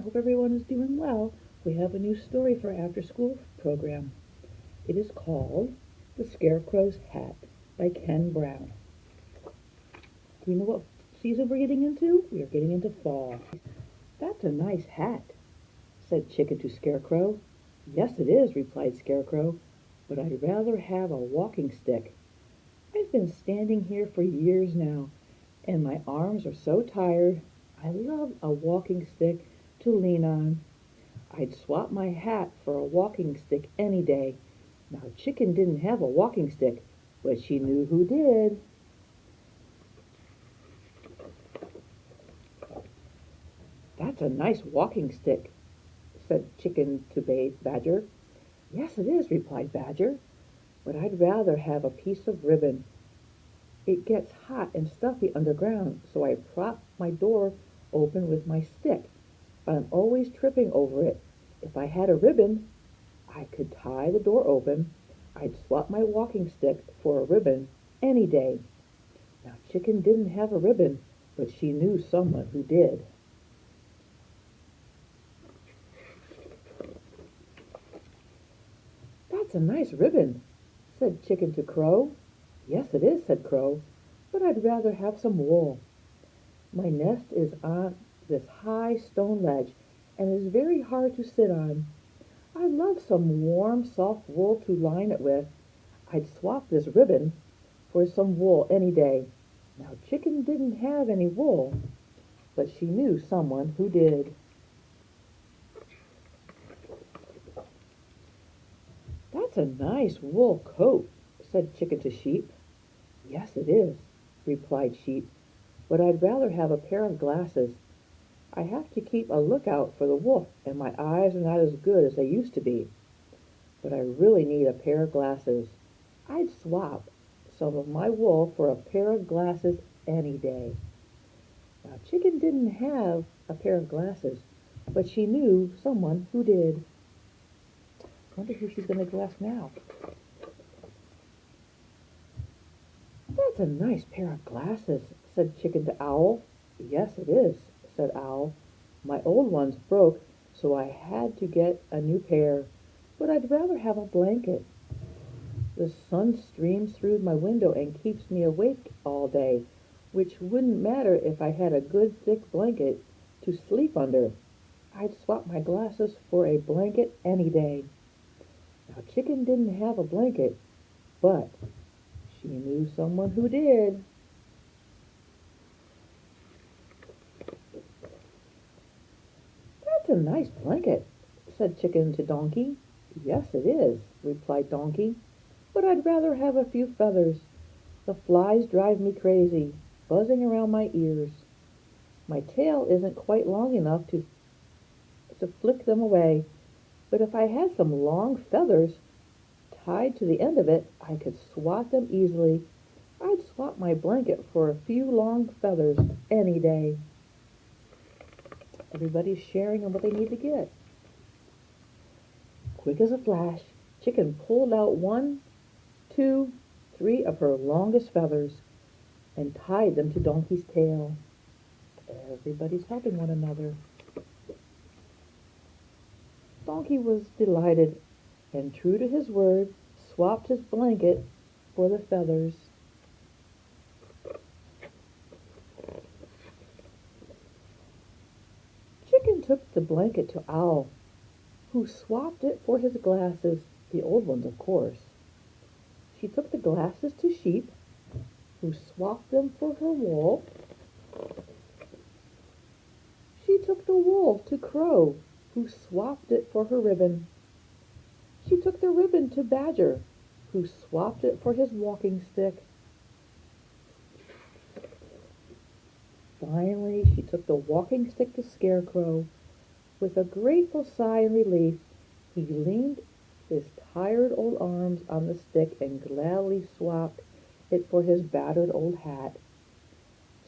hope everyone is doing well. We have a new story for our after school program. It is called The Scarecrow's Hat by Ken Brown. Do you know what season we're getting into? We are getting into fall. That's a nice hat, said Chicken to Scarecrow. Yes, it is, replied Scarecrow, but I'd rather have a walking stick. I've been standing here for years now, and my arms are so tired. I love a walking stick to lean on. I'd swap my hat for a walking stick any day. Now, Chicken didn't have a walking stick, but she knew who did. That's a nice walking stick, said Chicken to Badger. Yes, it is, replied Badger, but I'd rather have a piece of ribbon. It gets hot and stuffy underground, so I prop my door open with my stick, but I'm always tripping over it. If I had a ribbon, I could tie the door open. I'd swap my walking stick for a ribbon any day. Now, Chicken didn't have a ribbon, but she knew someone who did. That's a nice ribbon, said Chicken to Crow. Yes, it is, said Crow, but I'd rather have some wool. My nest is on this high stone ledge and is very hard to sit on. I'd love some warm, soft wool to line it with. I'd swap this ribbon for some wool any day. Now, Chicken didn't have any wool, but she knew someone who did. That's a nice wool coat, said Chicken to Sheep. Yes, it is, replied Sheep, but I'd rather have a pair of glasses. I have to keep a lookout for the wolf, and my eyes are not as good as they used to be. But I really need a pair of glasses. I'd swap some of my wool for a pair of glasses any day. Now, Chicken didn't have a pair of glasses, but she knew someone who did. I wonder who she's going to ask now. That's a nice pair of glasses, said Chicken to Owl. Yes, it is, said Owl. My old ones broke, so I had to get a new pair, but I'd rather have a blanket. The sun streams through my window and keeps me awake all day, which wouldn't matter if I had a good thick blanket to sleep under. I'd swap my glasses for a blanket any day. Now, Chicken didn't have a blanket, but she knew someone who did. That's a nice blanket, said Chicken to Donkey. Yes, it is, replied Donkey, but I'd rather have a few feathers. The flies drive me crazy, buzzing around my ears. My tail isn't quite long enough to flick them away, but if I had some long feathers tied to the end of it, I could swat them easily. I'd swap my blanket for a few long feathers any day. Everybody's sharing on what they need to get. Quick as a flash, Chicken pulled out 1, 2, 3 of her longest feathers and tied them to Donkey's tail. Everybody's helping one another. Donkey was delighted and, true to his word, swapped his blanket for the feathers. Chicken took the blanket to Owl, who swapped it for his glasses, the old ones, of course. She took the glasses to Sheep, who swapped them for her wool. She took the wool to Crow, who swapped it for her ribbon. She took the ribbon to Badger, who swapped it for his walking stick. Finally, she took the walking stick to Scarecrow. With a grateful sigh and relief, he leaned his tired old arms on the stick and gladly swapped it for his battered old hat.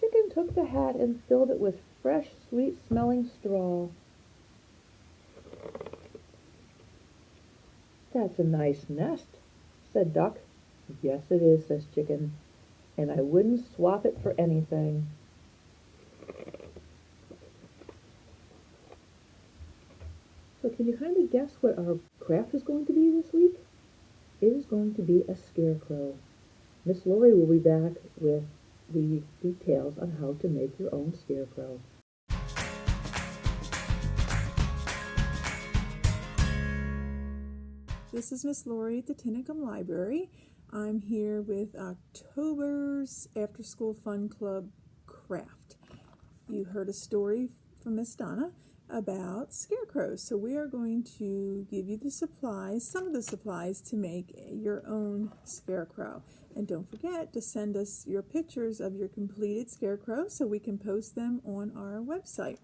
Chicken took the hat and filled it with fresh, sweet-smelling straw. That's a nice nest, said Duck. Yes, it is, says Chicken, and I wouldn't swap it for anything. So can you kind of guess what our craft is going to be this week? It is going to be a scarecrow. Miss Lori will be back with the details on how to make your own scarecrow. This is Miss Lori at the Tinicum Library. I'm here with October's After School Fun Club craft. You heard a story from Miss Donna about scarecrows. So we are going to give you the supplies, some of the supplies to make your own scarecrow. And don't forget to send us your pictures of your completed scarecrow so we can post them on our website.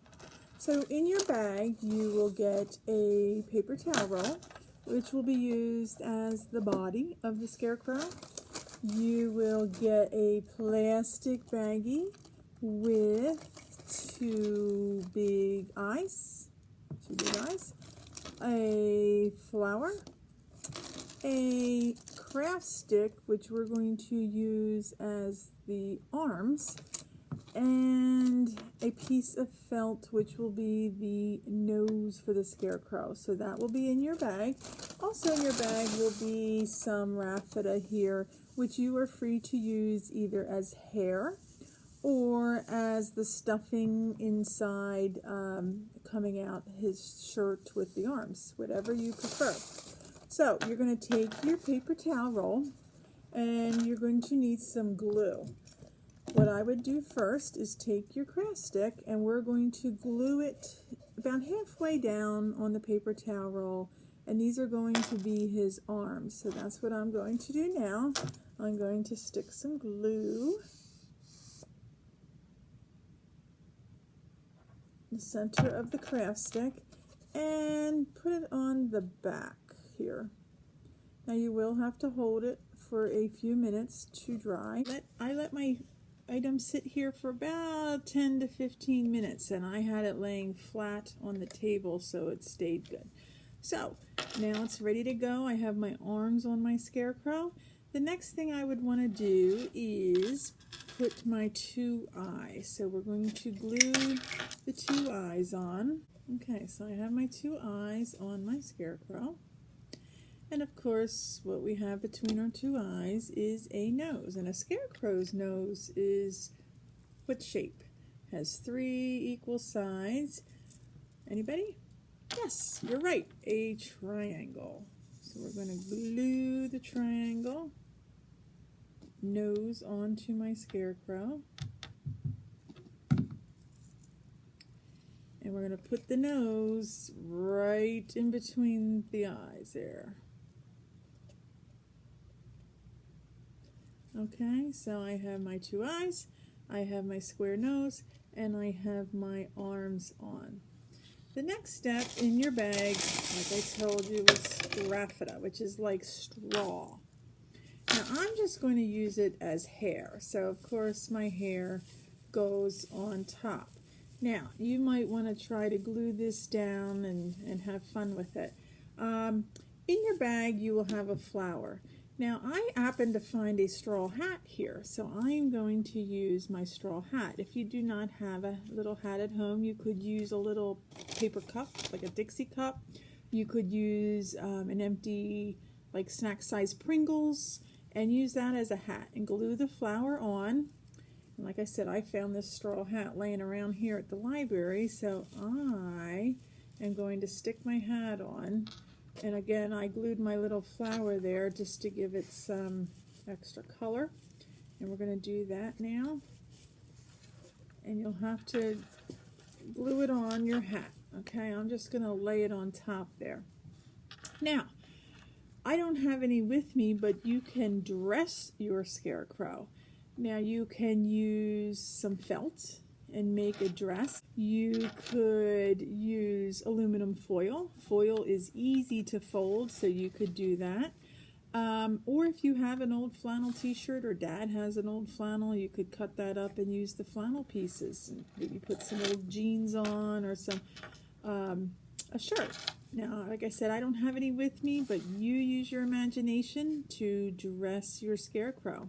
So in your bag you will get a paper towel roll, which will be used as the body of the scarecrow. You will get a plastic baggie with two big eyes, a flower, a craft stick, which we're going to use as the arms, and a piece of felt, which will be the nose for the scarecrow. So that will be in your bag. Also in your bag will be some raffia here, which you are free to use either as hair or as the stuffing inside, coming out his shirt with the arms, whatever you prefer. So you're going to take your paper towel roll and you're going to need some glue. What I would do first is take your craft stick and we're going to glue it about halfway down on the paper towel roll, and these are going to be his arms. So that's what I'm going to do now. I'm going to stick some glue in the center of the craft stick and put it on the back here. Now you will have to hold it for a few minutes to dry. I let my item sit here for about 10 to 15 minutes, and I had it laying flat on the table so it stayed good. So now it's ready to go. I have my arms on my scarecrow. The next thing I would want to do is put my two eyes. So we're going to glue the two eyes on. Okay, so I have my two eyes on my scarecrow. And of course, what we have between our two eyes is a nose. And a scarecrow's nose is what shape? Has three equal sides. Anybody? Yes, you're right. A triangle. So we're going to glue the triangle nose onto my scarecrow. And we're going to put the nose right in between the eyes there. Okay, so I have my two eyes, I have my square nose, and I have my arms on. The next step in your bag, like I told you, was raffia, which is like straw. Now I'm just going to use it as hair, so of course my hair goes on top. Now you might want to try to glue this down and have fun with it. In your bag you will have a flower. Now I happen to find a straw hat here, so I am going to use my straw hat. If you do not have a little hat at home, you could use a little paper cup, like a Dixie cup. You could use an empty, like snack-sized Pringles, and use that as a hat and glue the flower on. And like I said, I found this straw hat laying around here at the library, so I am going to stick my hat on. And again, I glued my little flower there just to give it some extra color. And we're going to do that now. And you'll have to glue it on your hat. Okay, I'm just going to lay it on top there. Now, I don't have any with me, but you can dress your scarecrow. Now, you can use some felt and make a dress. You could use aluminum foil. Foil is easy to fold, so you could do that. Or if you have an old flannel t-shirt, or Dad has an old flannel, you could cut that up and use the flannel pieces. And maybe put some old jeans on, or some a shirt. Now, like I said, I don't have any with me, but you use your imagination to dress your scarecrow.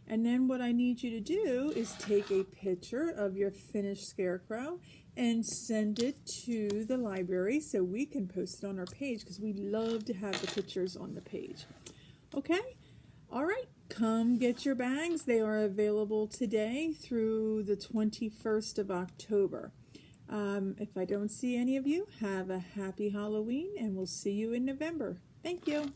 And then what I need you to do is take a picture of your finished scarecrow and send it to the library so we can post it on our page because we love to have the pictures on the page. Okay? All right, come get your bags. They are available today through the 21st of October. If I don't see any of you, have a happy Halloween, and we'll see you in November. Thank you.